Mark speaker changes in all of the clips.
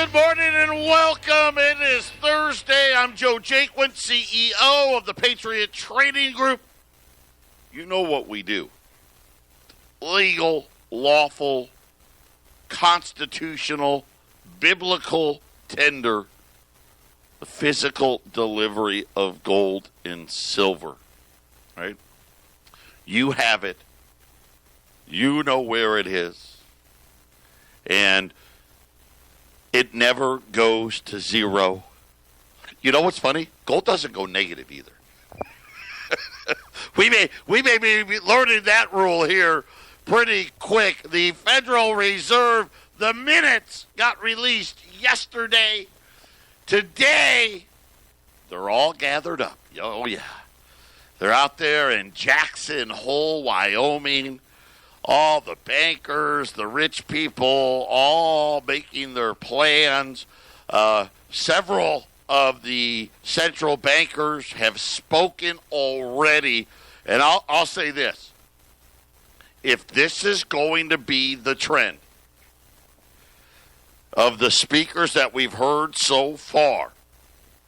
Speaker 1: good morning and welcome. It is Thursday. I'm Joe Jaquin, CEO of the Patriot Trading Group. You know what we do. Legal, lawful, constitutional, biblical tender, the physical delivery of gold and silver. Right? You have it. You know where it is. And it never goes to zero. You know what's funny? Gold doesn't go negative either. we may be learning that rule here pretty quick. The Federal Reserve, the minutes got released yesterday. Today, they're all gathered up. Oh, yeah. They're out there in Jackson Hole, Wyoming. All the bankers, the rich people, all making their plans. Several of the central bankers have spoken already. And I'll say this. If this is going to be the trend of the speakers that we've heard so far,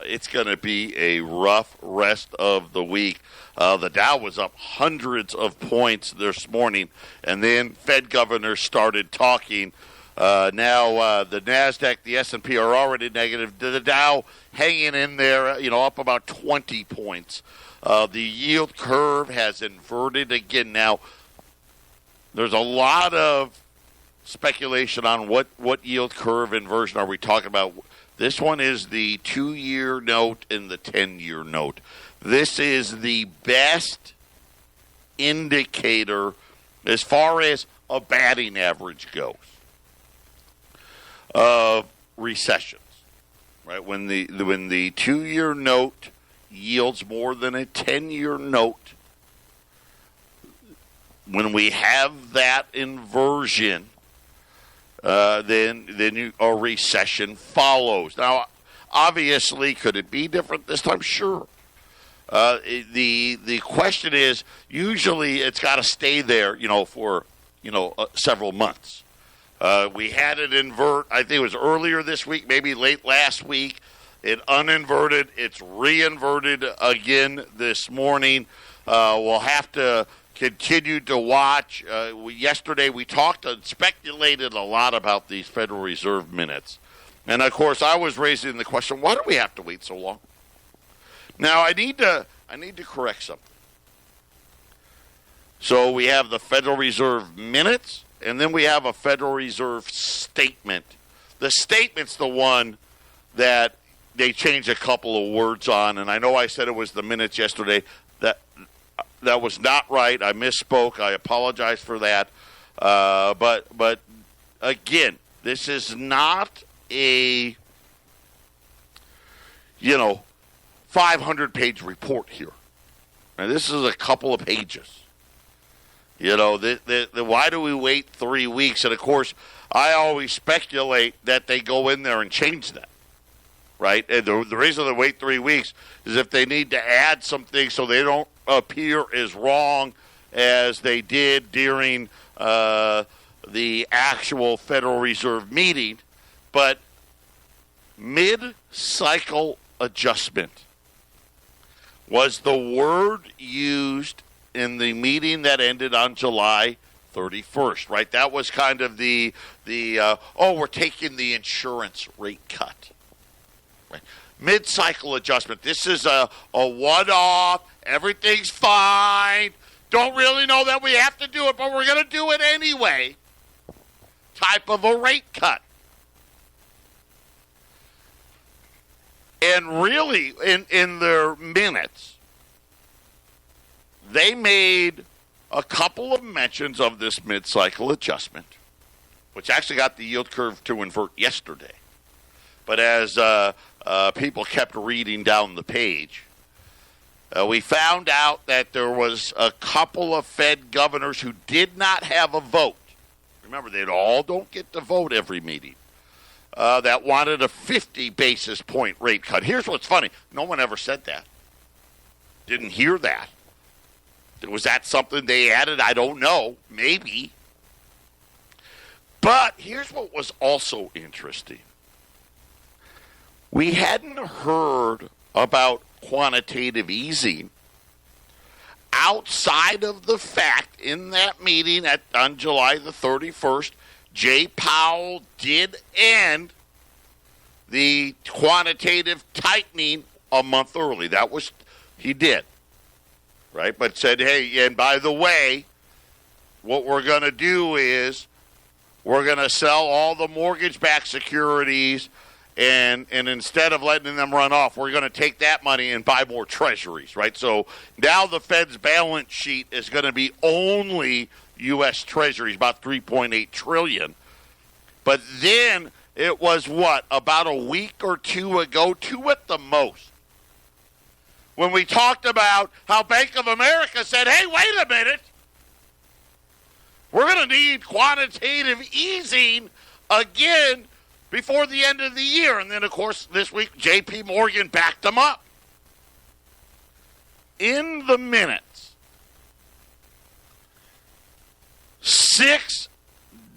Speaker 1: it's going to be a rough rest of the week. The Dow was up hundreds of points this morning, and then Fed governors started talking. Now the NASDAQ, the S&P are already negative. The Dow hanging in there, up about 20 points. The yield curve has inverted again. Now, there's a lot of speculation on what yield curve inversion are we talking about. This one is the 2-year note and the 10-year note. This is the best indicator as far as a batting average goes of recessions. Right? When the 2-year note yields more than a 10-year note, when we have that inversion, then a recession follows. Now, obviously, could it be different this time? Sure. The question is, usually it's got to stay there, for several months. We had it invert. I think it was earlier this week, maybe late last week. It uninverted. It's reinverted again this morning. We'll have to continue to watch. Yesterday we talked and speculated a lot about these Federal Reserve minutes. And, of course, I was raising the question, why do we have to wait so long? Now, I need to correct something. So we have the Federal Reserve minutes, and then we have a Federal Reserve statement. The statement's the one that they changed a couple of words on, and I know I said it was the minutes yesterday. That was not right. I misspoke. I apologize for that. But again, this is not a 500-page report here. And this is a couple of pages. Why do we wait 3 weeks? And, of course, I always speculate that they go in there and change that, right? And the reason they wait 3 weeks is if they need to add some things so they don't appear as wrong as they did during the actual Federal Reserve meeting. But mid-cycle adjustment was the word used in the meeting that ended on July 31st, right? That was kind of the we're taking the insurance rate cut. Right? Mid-cycle adjustment. This is a one-off. Everything's fine. Don't really know that we have to do it, but we're going to do it anyway. Type of a rate cut. And really, in their minutes, they made a couple of mentions of this mid-cycle adjustment, which actually got the yield curve to invert yesterday. But as people kept reading down the page, we found out that there was a couple of Fed governors who did not have a vote. Remember, they all don't get to vote every meeting. That wanted a 50 basis point rate cut. Here's what's funny. No one ever said that. Didn't hear that. Was that something they added? I don't know. Maybe. But here's what was also interesting. We hadn't heard about quantitative easing outside of the fact in that meeting on July the 31st, Jay Powell did end the quantitative tightening a month early. He did, right? But said, hey, and by the way, what we're going to do is we're going to sell all the mortgage-backed securities, and instead of letting them run off, we're going to take that money and buy more treasuries, right? So now the Fed's balance sheet is going to be only U.S. treasuries, about $3.8 trillion. But then it was, about a week or two ago, two at the most, when we talked about how Bank of America said, hey, wait a minute, we're going to need quantitative easing again before the end of the year. And then, of course, this week, J.P. Morgan backed them up. In the minutes, 6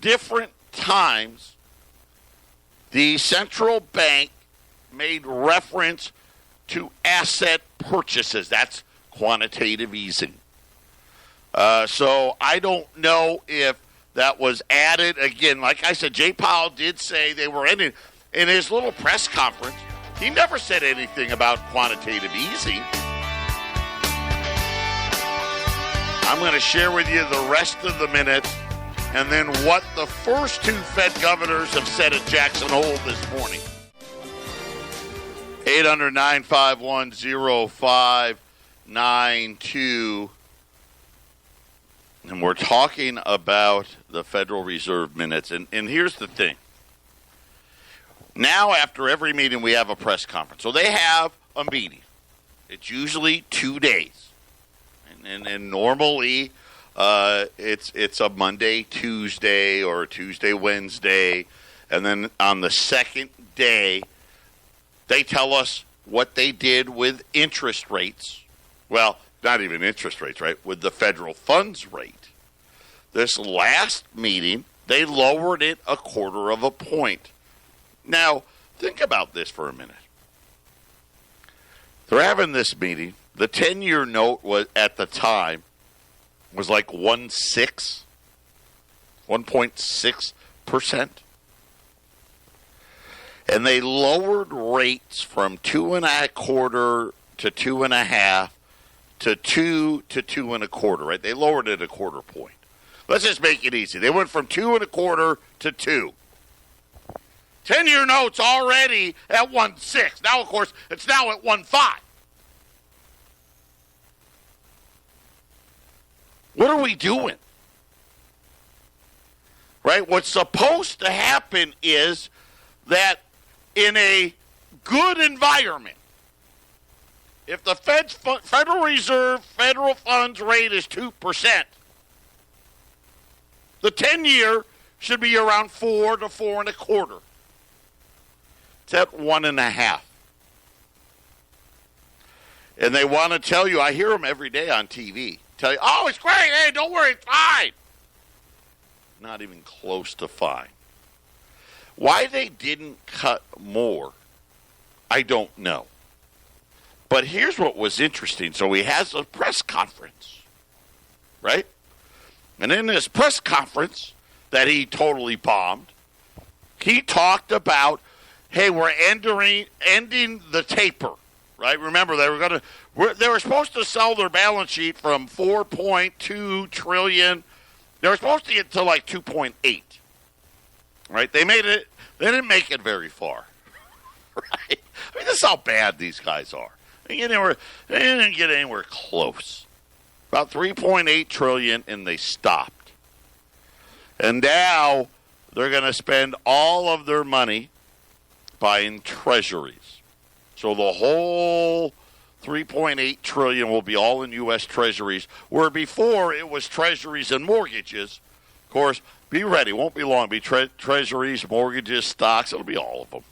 Speaker 1: different times the central bank made reference to asset purchases. That's quantitative easing. So I don't know if that was added. Again, like I said, Jay Powell did say they were ending. In his little press conference, he never said anything about quantitative easing. I'm going to share with you the rest of the minutes and then what the first 2 Fed governors have said at Jackson Hole this morning. 800-951-0592. And we're talking about the Federal Reserve minutes. And here's the thing. Now, after every meeting, we have a press conference. So they have a meeting. It's usually 2 days. And normally it's a Monday, Tuesday, or Tuesday, Wednesday. And then on the second day, they tell us what they did with interest rates. Well, not even interest rates, right? With the federal funds rate. This last meeting, they lowered it 1/4 point. Now, think about this for a minute. They're having this meeting. The 10-year note was at the time was like 1.6%. And they lowered rates from 2.25 to 2.5 to 2 to 2.25, right? They lowered it 1/4 point. Let's just make it easy. They went from 2.25 to 2. 10-year notes already at 1.6. Now, of course, it's now at 1.5. What are we doing? Right? What's supposed to happen is that in a good environment, if the Federal Reserve federal funds rate is 2%, the 10-year should be around 4 to 4.25. It's at 1.5. And they want to tell you, I hear them every day on TV, tell you, oh, it's great, hey, don't worry, it's fine. Not even close to fine. Why they didn't cut more, I don't know. But here's what was interesting. So he has a press conference, right? And in this press conference that he totally bombed, he talked about, hey, we're ending the taper, right? Remember, they were supposed to sell their balance sheet from $4.2 trillion. They were supposed to get to like 2.8, right? They didn't make it very far, right? I mean, this is how bad these guys are. They didn't get anywhere close. About 3.8 trillion, and they stopped. And now they're going to spend all of their money buying treasuries. So the whole 3.8 trillion will be all in U.S. treasuries, where before it was treasuries and mortgages. Of course, be ready. Won't be long. Be treasuries, mortgages, stocks. It'll be all of them.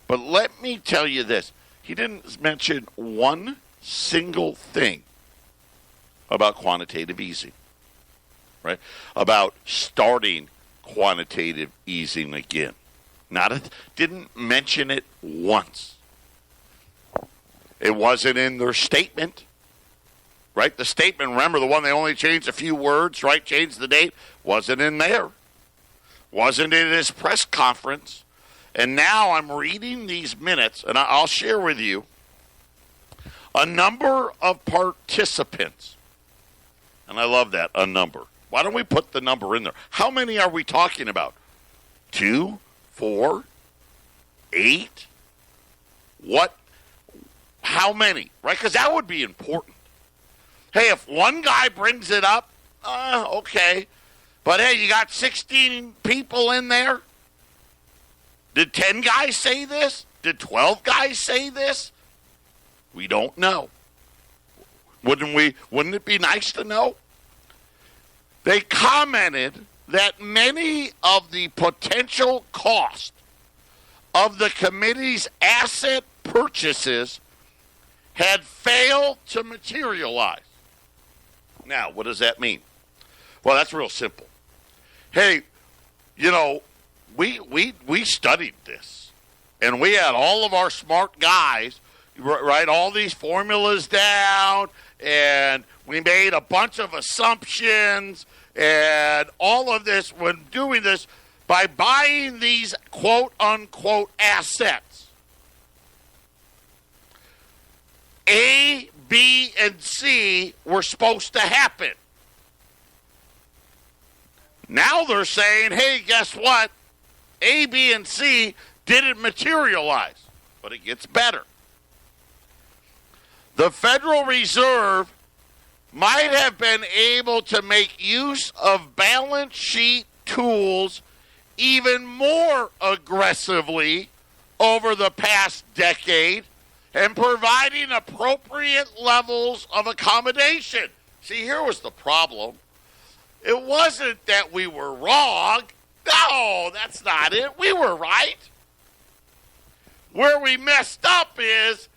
Speaker 1: But let me tell you this. He didn't mention one single thing about quantitative easing, right? About starting quantitative easing again. Didn't mention it once. It wasn't in their statement, right? The statement, remember, the one they only changed a few words, right? Changed the date. Wasn't in there. Wasn't in his press conference. And now I'm reading these minutes, and I'll share with you a number of participants. And I love that, a number. Why don't we put the number in there? How many are we talking about? 2, 4, 8? What? How many? Right? Because that would be important. Hey, if one guy brings it up, okay. But hey, you got 16 people in there? Did 10 guys say this? Did 12 guys say this? We don't know. Wouldn't it be nice to know? They commented that many of the potential cost of the committee's asset purchases had failed to materialize. Now, what does that mean? Well, that's real simple. Hey, we studied this, and we had all of our smart guys write all these formulas down, and we made a bunch of assumptions, and all of this when doing this by buying these quote-unquote assets. A, B, and C were supposed to happen. Now they're saying, hey, guess what? A, B, and C didn't materialize. But it gets better. The Federal Reserve might have been able to make use of balance sheet tools even more aggressively over the past decade and providing appropriate levels of accommodation. See, here was the problem. It wasn't that we were wrong. No, that's not it. We were right. Where we messed up is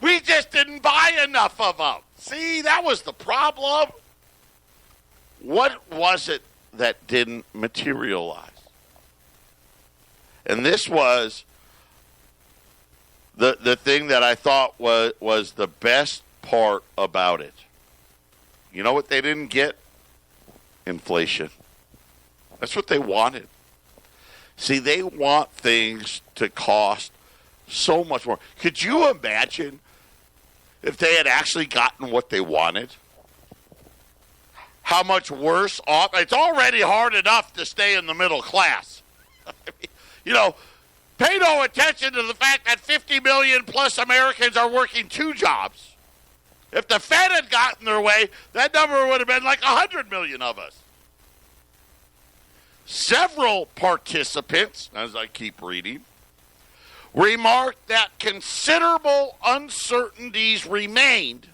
Speaker 1: we just didn't buy enough of them. See, that was the problem. What was it that didn't materialize? And this was the thing that I thought was the best part about it. You know what they didn't get? Inflation. That's what they wanted. See, they want things to cost so much more. Could you imagine if they had actually gotten what they wanted? How much worse off? It's already hard enough to stay in the middle class. Pay no attention to the fact that 50 million plus Americans are working 2 jobs. If the Fed had gotten their way, that number would have been like 100 million of us. Several participants, as I keep reading, remarked that considerable uncertainties remained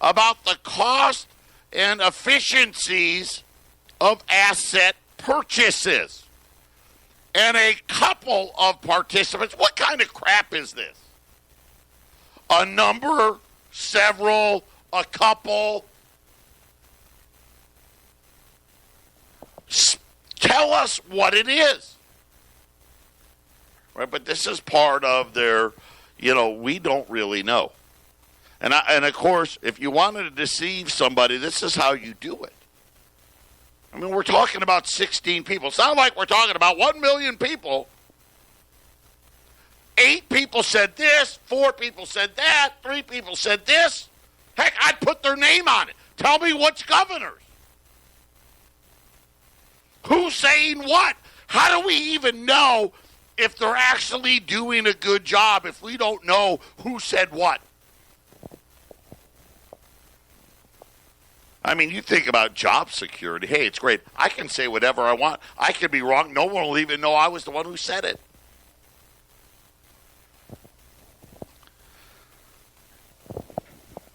Speaker 1: about the cost and efficiencies of asset purchases. And a couple of participants, what kind of crap is this? A number, several, a couple. Tell us what it is. Right, but this is part of their, we don't really know. And of course, if you wanted to deceive somebody, this is how you do it. I mean, we're talking about 16 people. It's not like we're talking about 1 million people. 8 people said this, 4 people said that, 3 people said this. Heck, I'd put their name on it. Tell me which governors. Who's saying what? How do we even know if they're actually doing a good job if we don't know who said what? I mean, you think about job security. Hey, it's great. I can say whatever I want. I could be wrong. No one will even know I was the one who said it.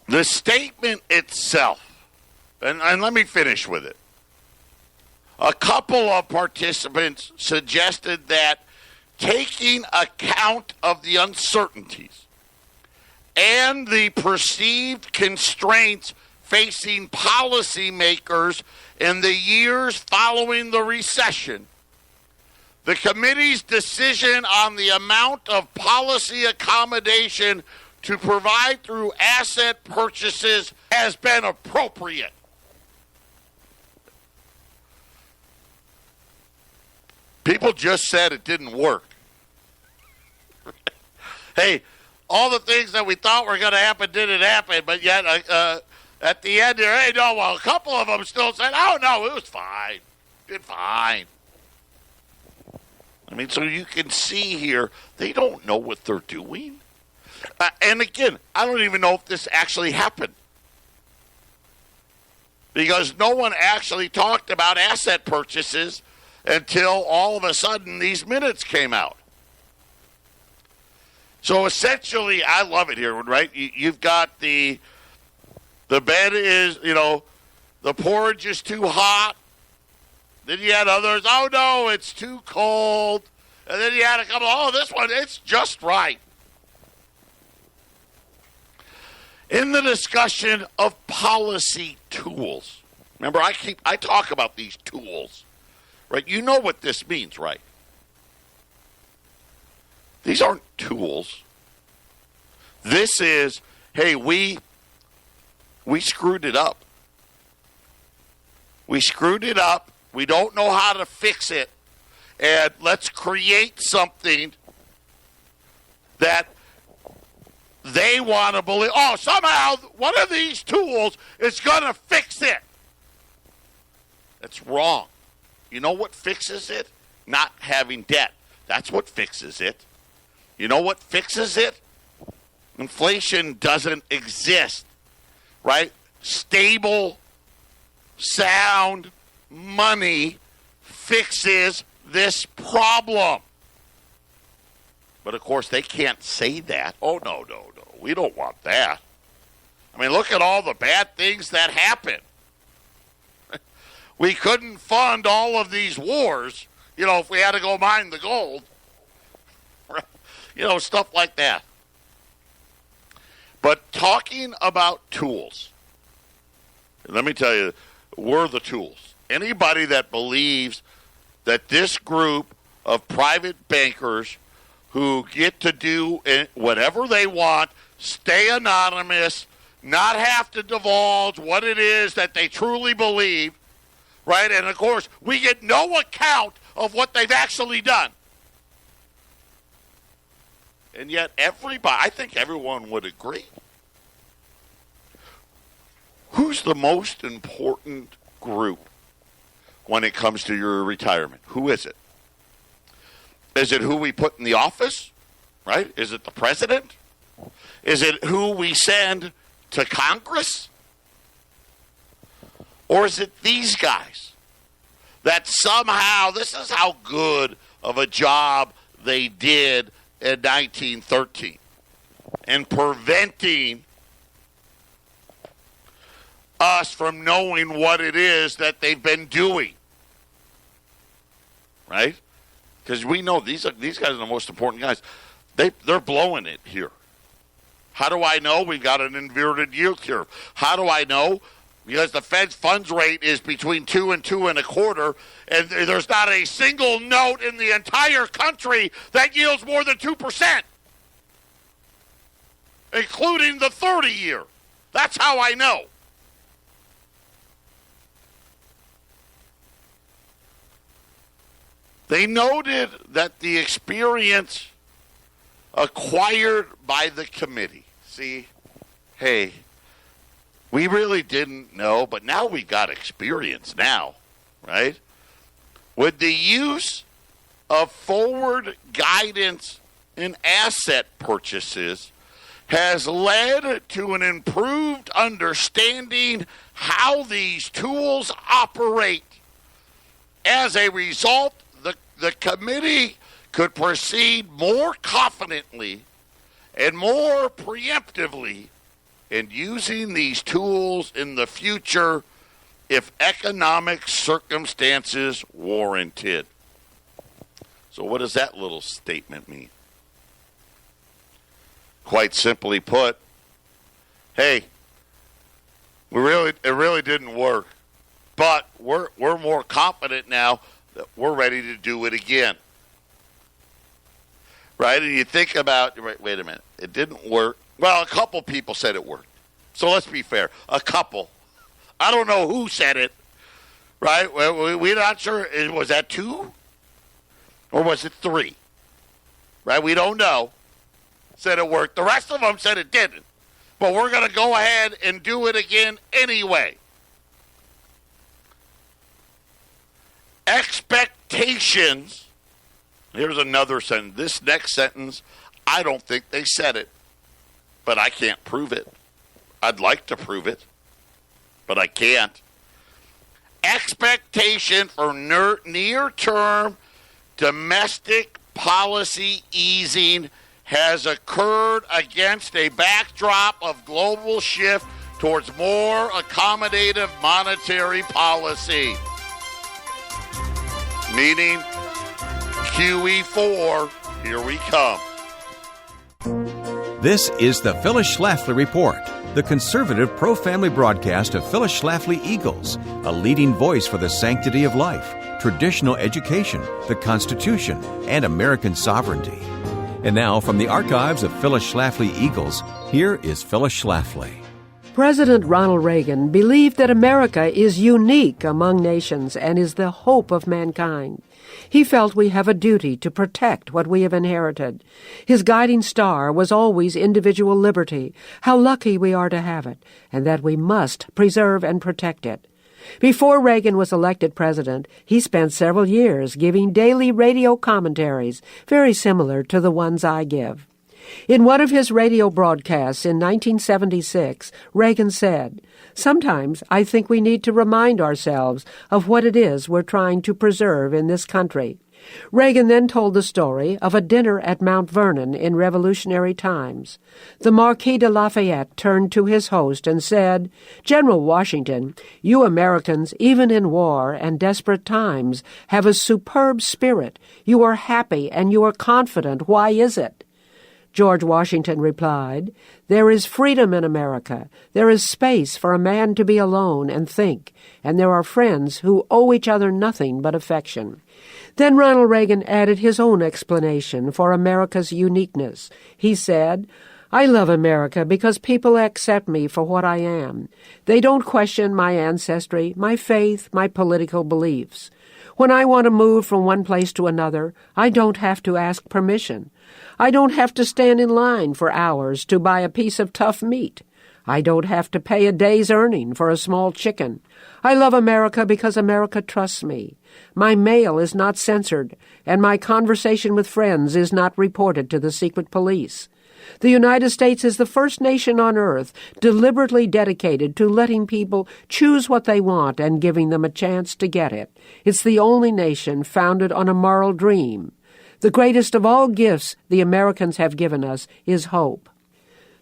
Speaker 1: The statement itself, and let me finish with it. A couple of participants suggested that taking account of the uncertainties and the perceived constraints facing policymakers in the years following the recession, the committee's decision on the amount of policy accommodation to provide through asset purchases has been appropriate. People just said it didn't work. Hey, all the things that we thought were going to happen didn't happen, but yet at the end there, hey, no, well, a couple of them still said, oh, no, it was fine. Did fine. I mean, so you can see here, they don't know what they're doing. And again, I don't even know if this actually happened. Because no one actually talked about asset purchases until all of a sudden these minutes came out. So essentially, I love it here, right? You've got the bed is, the porridge is too hot. Then you had others, oh no, it's too cold. And then you had a couple, oh, this one, it's just right. In the discussion of policy tools, remember I talk about these tools, right? You know what this means, right? These aren't tools. This is, hey, we screwed it up. We screwed it up. We don't know how to fix it. And let's create something that they want to believe. Oh, somehow one of these tools is going to fix it. That's wrong. You know what fixes it? Not having debt. That's what fixes it. You know what fixes it? Inflation doesn't exist, right? Stable, sound money fixes this problem. But, of course, they can't say that. Oh, no. We don't want that. I mean, look at all the bad things that happen. We couldn't fund all of these wars, if we had to go mine the gold. Stuff like that. But talking about tools, let me tell you, we're the tools. Anybody that believes that this group of private bankers who get to do whatever they want, stay anonymous, not have to divulge what it is that they truly believe, right? And, of course, we get no account of what they've actually done. And yet I think everyone would agree. Who's the most important group when it comes to your retirement? Who is it? Is it who we put in the office, right? Is it the president? Is it who we send to Congress? Or is it these guys that somehow, this is how good of a job they did in 1913 in preventing us from knowing what it is that they've been doing, right? Because we know these guys are the most important guys. They're blowing it here. How do I know? We've got an inverted yield curve. How do I know? Because the Fed's funds rate is between 2 and 2.25, and there's not a single note in the entire country that yields more than 2%, including the 30-year. That's how I know. They noted that the experience acquired by the committee. See, hey, we really didn't know, but now we got experience now, right? With the use of forward guidance in asset purchases has led to an improved understanding how these tools operate. As a result, the committee could proceed more confidently and more preemptively in using these tools in the future if economic circumstances warranted. So what does that little statement mean? Quite simply put, hey, it really didn't work, but we're more confident now that we're ready to do it again. Right? And you think about, wait a minute, it didn't work, Well, a couple people said it worked. So let's be fair. A couple. I don't know who said it, right? We're not sure. Was that 2? Or was it 3? Right? We don't know. Said it worked. The rest of them said it didn't. But we're going to go ahead and do it again anyway. Expectations. Here's another sentence. This next sentence, I don't think they said it. But I can't prove it. I'd like to prove it. But I can't. Expectation for near-term domestic policy easing has occurred against a backdrop of global shift towards more accommodative monetary policy. Meaning QE4, here we come.
Speaker 2: This is the Phyllis Schlafly Report, the conservative pro-family broadcast of Phyllis Schlafly Eagles, a leading voice for the sanctity of life, traditional education, the Constitution, and American sovereignty. And now, from the archives of Phyllis Schlafly Eagles, here is Phyllis Schlafly.
Speaker 3: President Ronald Reagan believed that America is unique among nations and is the hope of mankind. He felt we have a duty to protect what we have inherited. His guiding star was always individual liberty, how lucky we are to have it, and that we must preserve and protect it. Before Reagan was elected president, he spent several years giving daily radio commentaries, very similar to the ones I give. In one of his radio broadcasts in 1976, Reagan said, "Sometimes I think we need to remind ourselves of what it is we're trying to preserve in this country." Reagan then told the story of a dinner at Mount Vernon in Revolutionary times. The Marquis de Lafayette turned to his host and said, "General Washington, you Americans, even in war and desperate times, have a superb spirit. You are happy and you are confident. Why is it?" George Washington replied, "There is freedom in America. There is space for a man to be alone and think, and there are friends who owe each other nothing but affection." Then Ronald Reagan added his own explanation for America's uniqueness. He said, "I love America because people accept me for what I am. They don't question my ancestry, my faith, my political beliefs. When I want to move from one place to another, I don't have to ask permission. I don't have to stand in line for hours to buy a piece of tough meat. I don't have to pay a day's earning for a small chicken. I love America because America trusts me. My mail is not censored, and my conversation with friends is not reported to the secret police. The United States is the first nation on earth deliberately dedicated to letting people choose what they want and giving them a chance to get it. It's the only nation founded on a moral dream. The greatest of all gifts the Americans have given us is hope."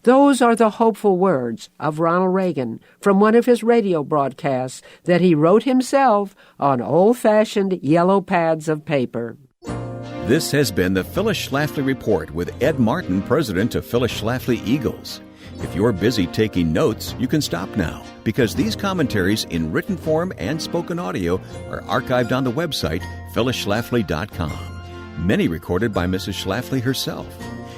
Speaker 3: Those are the hopeful words of Ronald Reagan from one of his radio broadcasts that he wrote himself on old-fashioned yellow pads of paper.
Speaker 2: This has been the Phyllis Schlafly Report with Ed Martin, president of Phyllis Schlafly Eagles. If you're busy taking notes, you can stop now, because these commentaries in written form and spoken audio are archived on the website phyllisschlafly.com. Many recorded by Mrs. Schlafly herself.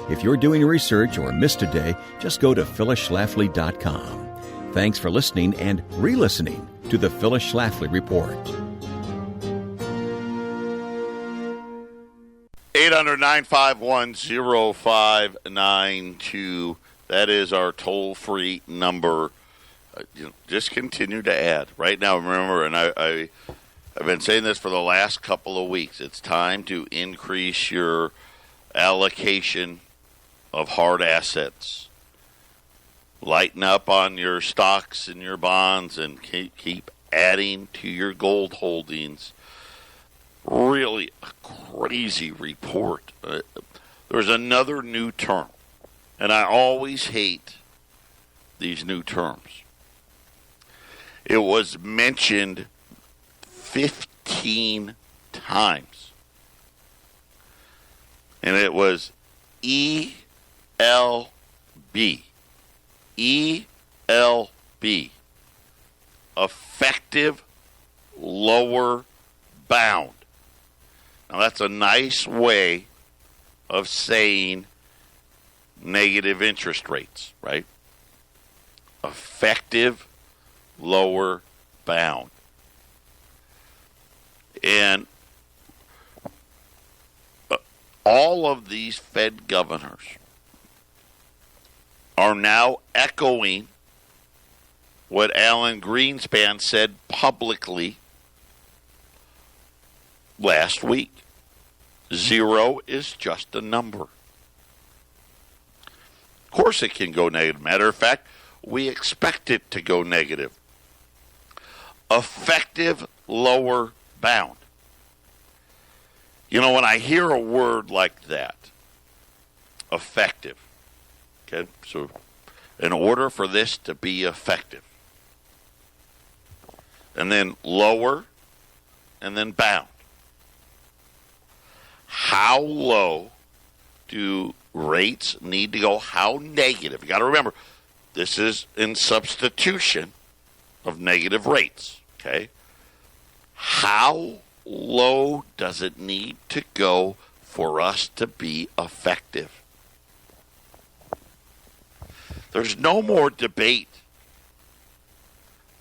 Speaker 2: If you're doing research or missed a day, just go to phyllisschlafly.com. Thanks for listening and re-listening to the Phyllis Schlafly Report.
Speaker 1: 800-951-0592. That is our toll-free number. Just continue to add. Right now, remember, and I've been saying this for the last couple of weeks, it's time to increase your allocation of hard assets. Lighten up on your stocks and your bonds and keep adding to your gold holdings. Really a crazy report. There's another new term, and I always hate these new terms. It was mentioned 15 times, and it was ELB. ELB. Effective lower bound. Now, that's a nice way of saying negative interest rates, right? Effective lower bound. And all of these Fed governors are now echoing what Alan Greenspan said publicly last week. Zero is just a number. Of course it can go negative. Matter of fact, we expect it to go negative. Effective lower bound. You know, when I hear a word like that, effective, okay, so in order for this to be effective, and then lower, and then bound, how low do rates need to go? How negative? You got to remember, this is in substitution of negative rates, okay? How low does it need to go for us to be effective? There's no more debate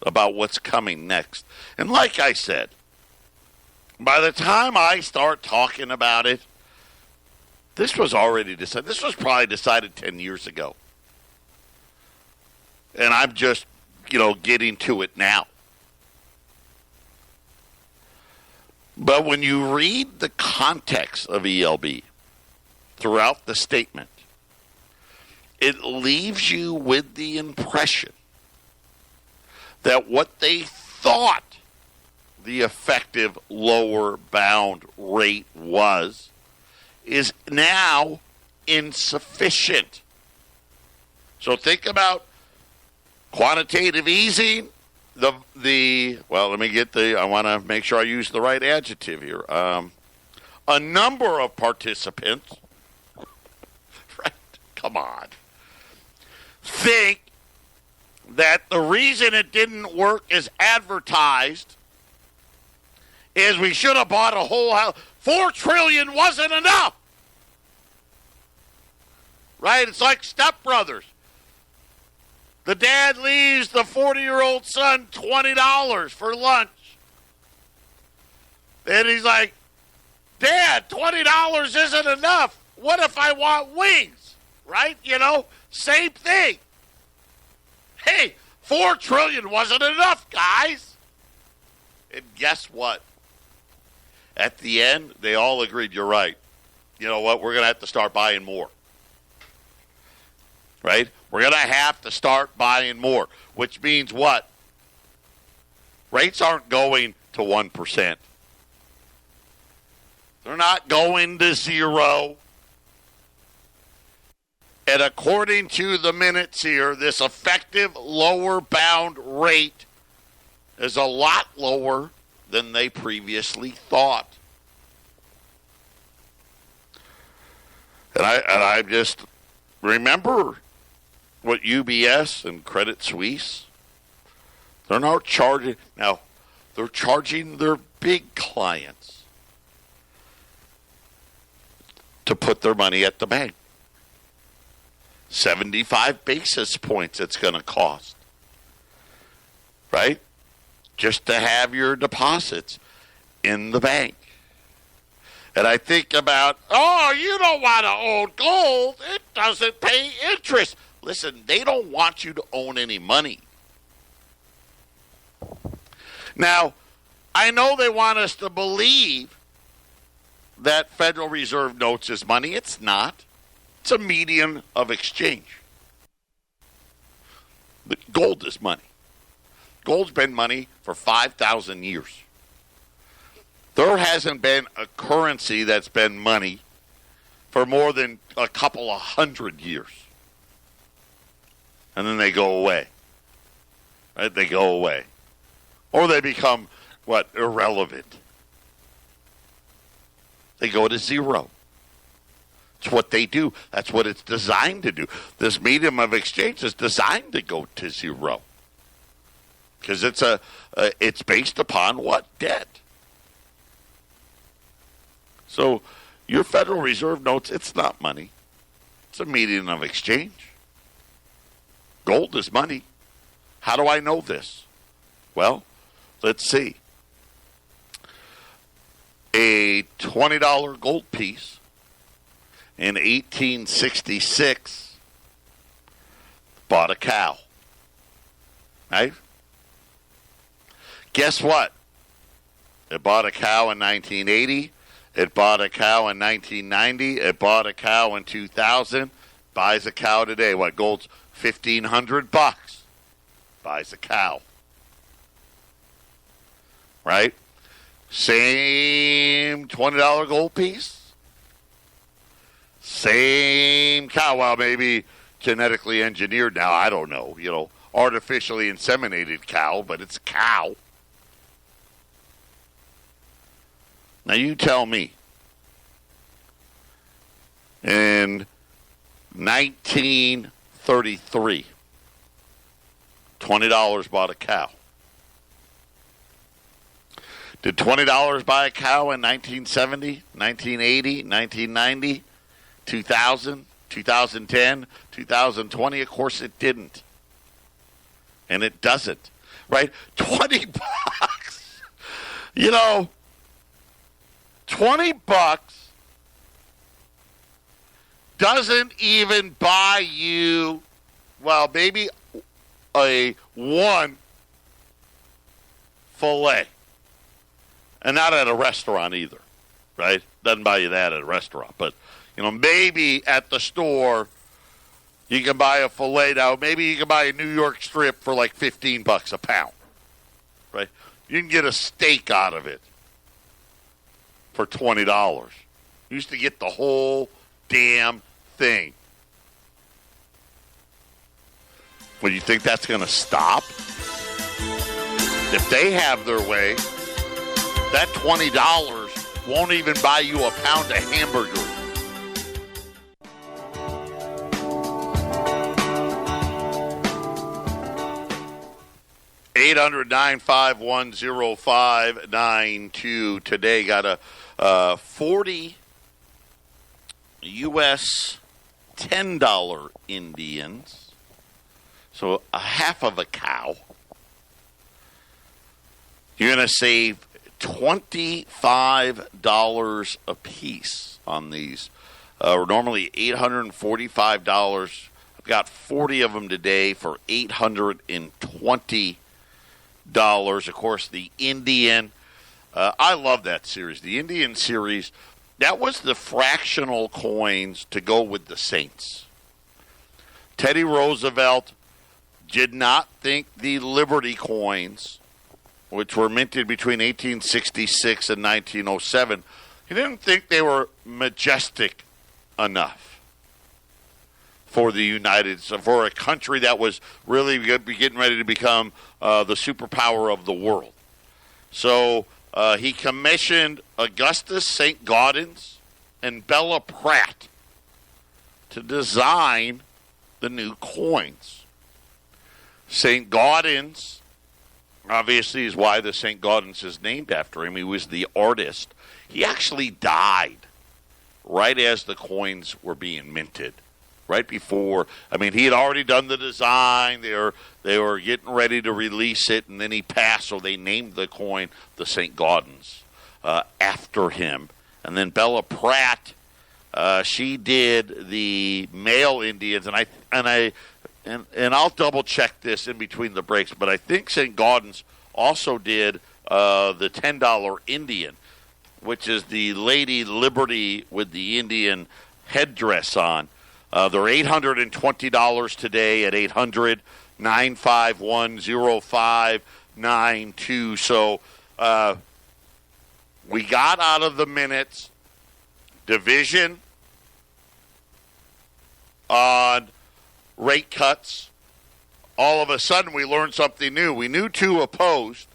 Speaker 1: about what's coming next. And like I said, by the time I start talking about it, this was already decided. This was probably decided 10 years ago. And I'm just, getting to it now. But when you read the context of ELB throughout the statement, it leaves you with the impression that what they thought the effective lower bound rate was is now insufficient. So think about quantitative easing. I want to make sure I use the right adjective here. A number of participants, right? Come on. Think that the reason it didn't work as advertised is we should have bought a whole house. $4 trillion wasn't enough. Right? It's like Step Brothers. The dad leaves the 40-year-old son $20 for lunch. And he's like, Dad, $20 isn't enough. What if I want wings? Right? Same thing. Hey, $4 trillion wasn't enough, guys. And guess what? At the end, they all agreed, you're right. You know what? We're going to have to start buying more. Right? We're going to have to start buying more, which means what? Rates aren't going to 1%. They're not going to zero. And according to the minutes here, this effective lower bound rate is a lot lower than they previously thought. And I just remember what UBS and Credit Suisse, they're not charging. Now, they're charging their big clients to put their money at the bank. 75 basis points it's going to cost. Right? Just to have your deposits in the bank. And I think about, you don't want to own gold. It doesn't pay interest. Listen, they don't want you to own any money. Now, I know they want us to believe that Federal Reserve notes is money. It's not. It's a medium of exchange. But gold is money. Gold's been money for 5,000 years. There hasn't been a currency that's been money for more than a couple of 100 years. And then they go away. Right? They go away. Or they become, irrelevant. They go to zero. It's what they do. That's what it's designed to do. This medium of exchange is designed to go to zero. Because it's based upon what? Debt. So your Federal Reserve notes, it's not money. It's a medium of exchange. Gold is money. How do I know this? Well, let's see. A $20 gold piece in 1866 bought a cow. Right? Guess what? It bought a cow in 1980. It bought a cow in 1990. It bought a cow in 2000. Buys a cow today. What, gold's $1,500? Buys a cow. Right? Same $20 gold piece. Same cow. Well, maybe genetically engineered now. I don't know. Artificially inseminated cow, but it's a cow. Now you tell me. In 1933, $20 bought a cow. Did $20 buy a cow in 1970, 1980, 1990, 2000, 2010, 2020? Of course it didn't. And it doesn't. Right? $20. $20 doesn't even buy you, well, maybe a one filet. And not at a restaurant either, right? Doesn't buy you that at a restaurant. But, maybe at the store you can buy a filet. Now, maybe you can buy a New York strip for like $15 a pound, right? You can get a steak out of it for $20. You used to get the whole damn thing. Well, you think that's going to stop? If they have their way, that $20 won't even buy you a pound of hamburger. $800-951-0592. Today got a 40 U.S. $10 Indians. So a half of a cow. You're going to save $25 a piece on these. Normally $845. I've got 40 of them today for $820. Of course, the Indian. I love that series. The Indian series, that was the fractional coins to go with the Saints. Teddy Roosevelt did not think the Liberty coins, which were minted between 1866 and 1907, he didn't think they were majestic enough for for a country that was really getting ready to become the superpower of the world. So he commissioned Augustus St. Gaudens and Bella Pratt to design the new coins. St. Gaudens, obviously, is why the St. Gaudens is named after him. He was the artist. He actually died right as the coins were being minted. Right before, he had already done the design. They were getting ready to release it, and then he passed, so they named the coin the St. Gaudens after him. And then Bella Pratt, she did the male Indians, and I'll double check this in between the breaks, but I think St. Gaudens also did the $10 Indian, which is the Lady Liberty with the Indian headdress on. They're $820 today at 800-951-0592. So we got out of the minutes division on rate cuts. All of a sudden we learned something new. We knew two opposed.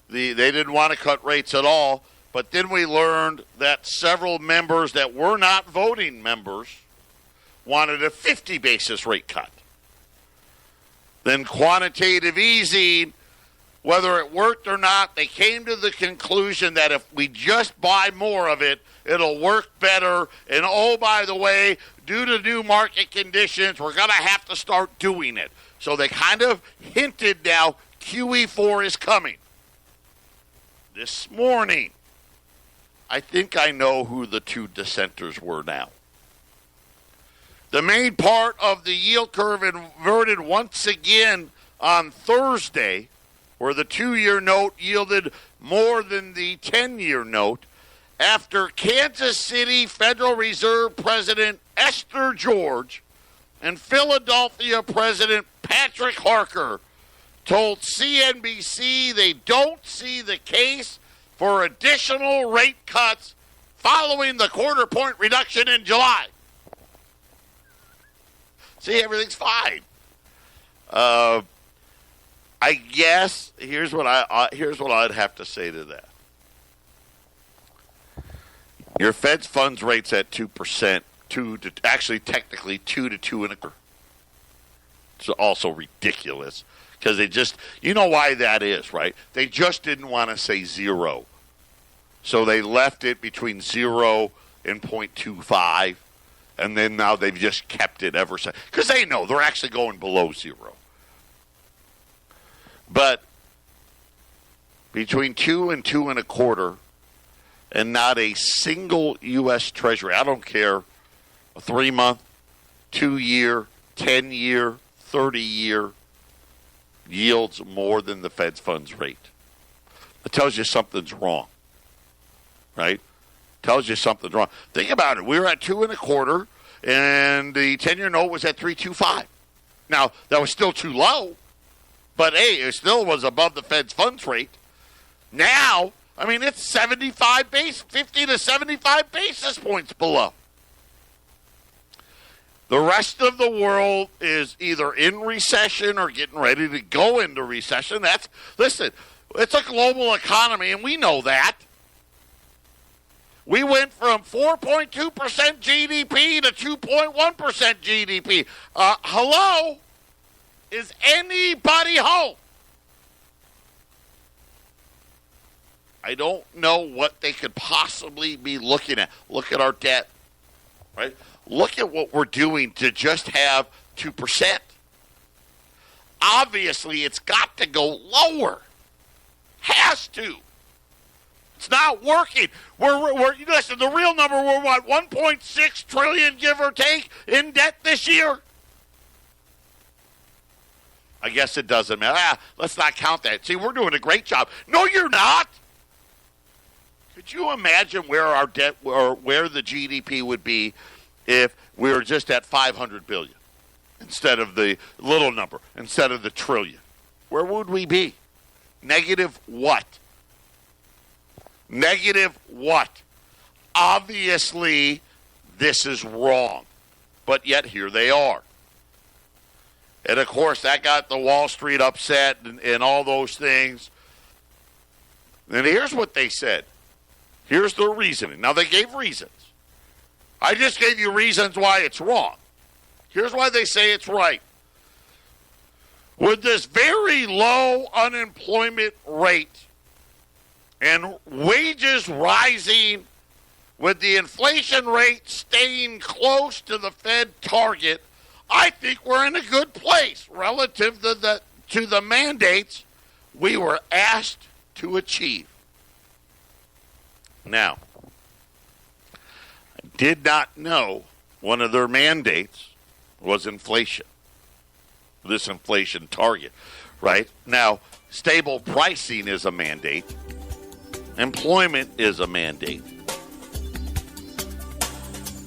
Speaker 1: They didn't want to cut rates at all. But then we learned that several members that were not voting members wanted a 50 basis rate cut. Then quantitative easing whether it worked or not, they came to the conclusion that if we just buy more of it, it'll work better. And oh, by the way, due to new market conditions, we're going to have to start doing it. So they kind of hinted now QE4 is coming. This morning, I think I know who the two dissenters were now. The main part of the yield curve inverted once again on Thursday, where the 2-year note yielded more than the 10-year note, after Kansas City Federal Reserve President Esther George and Philadelphia President Patrick Harker told CNBC they don't see the case for additional rate cuts following the quarter-point reduction in July. See, everything's fine. I guess here's what I'd have to say to that. Your Fed's funds rate's at 2%, technically 2 to 2.25. It's also ridiculous because they just, you know why that is, right? They just didn't want to say zero, so they left it between 0 and 0.25, and then now they've just kept it ever since because they know they're actually going below 0. But between 2 and 2.25, and not a single U.S. Treasury, I don't care, a 3-month, 2-year, 10-year, 30-year, yields more than the Fed's funds rate. It tells you something's wrong, right? Tells you something's wrong. Think about it. We were at 2.25, and the 10-year note was at 3.25. Now, that was still too low. But, hey, it still was above the Fed's funds rate. Now, I mean, it's 50 to 75 basis points below. The rest of the world is either in recession or getting ready to go into recession. Listen, it's a global economy, and we know that. We went from 4.2% GDP to 2.1% GDP. Hello? Is anybody home? I don't know what they could possibly be looking at. Look at our debt, right? Look at what we're doing to just have 2%. Obviously, it's got to go lower. Has to. It's not working. Listen, the real number, we're what, 1.6 trillion, give or take, in debt this year? I guess it doesn't matter. Let's not count that. See, we're doing a great job. No, you're not. Could you imagine where our debt or where the GDP would be if we were just at 500 billion instead of the little number, instead of the trillion? Where would we be? Negative what? Negative what? Obviously, this is wrong. But yet, here they are. And, of course, that got the Wall Street upset and all those things. And here's what they said. Here's their reasoning. Now, they gave reasons. I just gave you reasons why it's wrong. Here's why they say it's right. With this very low unemployment rate and wages rising, with the inflation rate staying close to the Fed target, I think we're in a good place relative to the mandates we were asked to achieve. Now, I did not know one of their mandates was inflation, this inflation target, right? Now, stable pricing is a mandate. Employment is a mandate.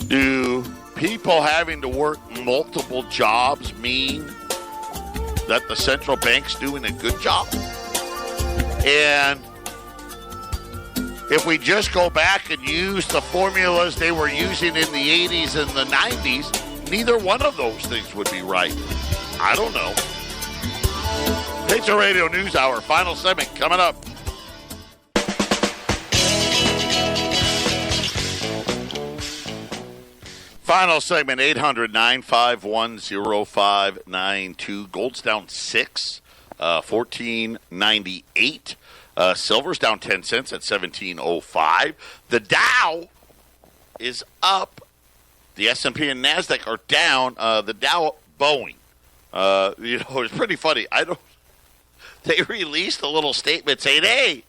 Speaker 1: Do people having to work multiple jobs mean that the central bank's doing a good job? And if we just go back and use the formulas they were using in the 80s and the 90s, neither one of those things would be right. I don't know. Patriot Radio News Hour, final segment coming up. Final segment, 800-951-0592. Gold's down 6. $14.98. Silver's down 10 cents at $17.05. The Dow is up. The S&P and NASDAQ are down. The Dow, Boeing. It's pretty funny. They released a little statement saying, hey,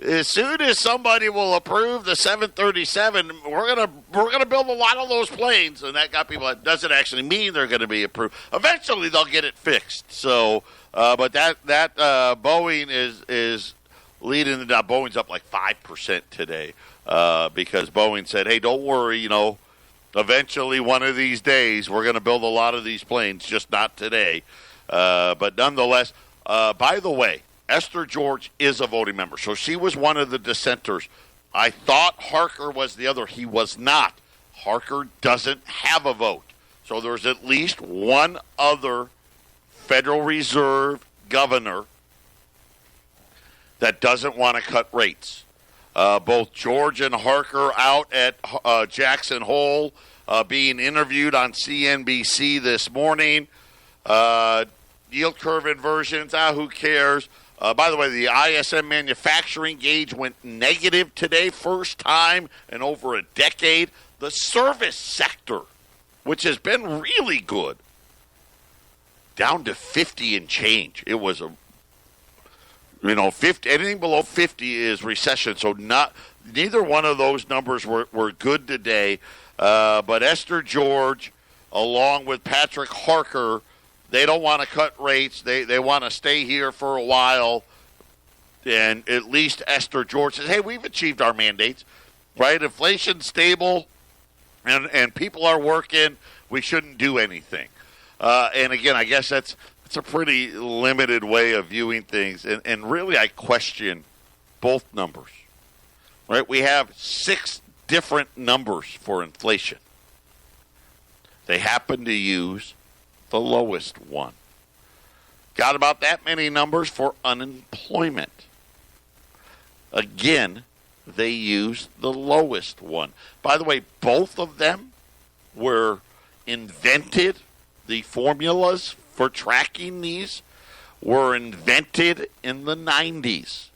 Speaker 1: as soon as somebody will approve the 737, we're gonna build a lot of those planes, and that got people. It doesn't actually mean they're going to be approved. Eventually, they'll get it fixed. So, but that Boeing is leading the Dow. Boeing's up like 5% today because Boeing said, "Hey, don't worry. Eventually, one of these days, we're going to build a lot of these planes, just not today." But nonetheless, by the way, Esther George is a voting member, so she was one of the dissenters. I thought Harker was the other. He was not. Harker doesn't have a vote. So there's at least one other Federal Reserve governor that doesn't want to cut rates. Both George and Harker out at Jackson Hole being interviewed on CNBC this morning. Yield curve inversions, who cares? By the way, the ISM manufacturing gauge went negative today, first time in over a decade. The service sector, which has been really good, down to 50 and change. It was 50. Anything below 50 is recession. So neither one of those numbers were good today. But Esther George, along with Patrick Harker, they don't want to cut rates. They want to stay here for a while. And at least Esther George says, hey, we've achieved our mandates, right? Inflation's stable and people are working. We shouldn't do anything. And again, I guess that's a pretty limited way of viewing things. And really, I question both numbers, right? We have 6 different numbers for inflation. They happen to use the lowest one. Got about that many numbers for unemployment. Again, they use the lowest one. By the way, both of them were invented. The formulas for tracking these were invented in the 90s.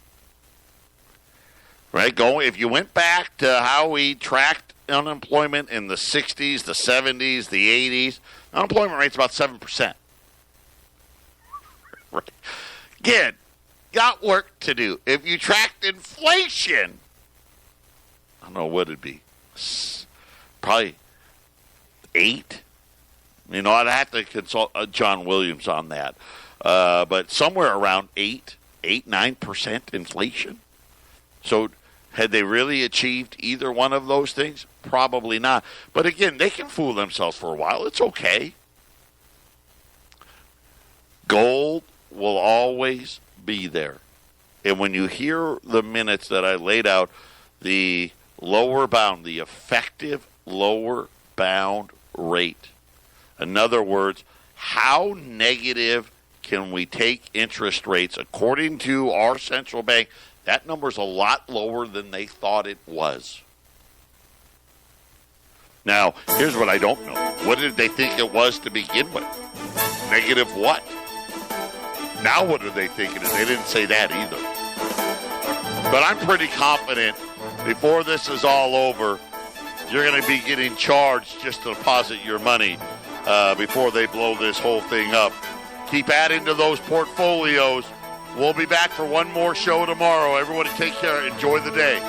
Speaker 1: Right? If you went back to how we tracked unemployment in the 60s, the 70s, the 80s, unemployment rate's about 7%. Right. Again, got work to do. If you tracked inflation, I don't know what it'd be. Probably 8. I'd have to consult John Williams on that. But somewhere around 9% inflation. So had they really achieved either one of those things? Probably not. But again, they can fool themselves for a while. It's okay. Gold will always be there. And when you hear the minutes that I laid out, the lower bound, the effective lower bound rate. In other words, how negative can we take interest rates? According to our central bank, that number's a lot lower than they thought it was. Now, here's what I don't know. What did they think it was to begin with? Negative what? Now what do they think it is? They didn't say that either. But I'm pretty confident before this is all over, you're going to be getting charged just to deposit your money before they blow this whole thing up. Keep adding to those portfolios. We'll be back for one more show tomorrow. Everybody take care. Enjoy the day.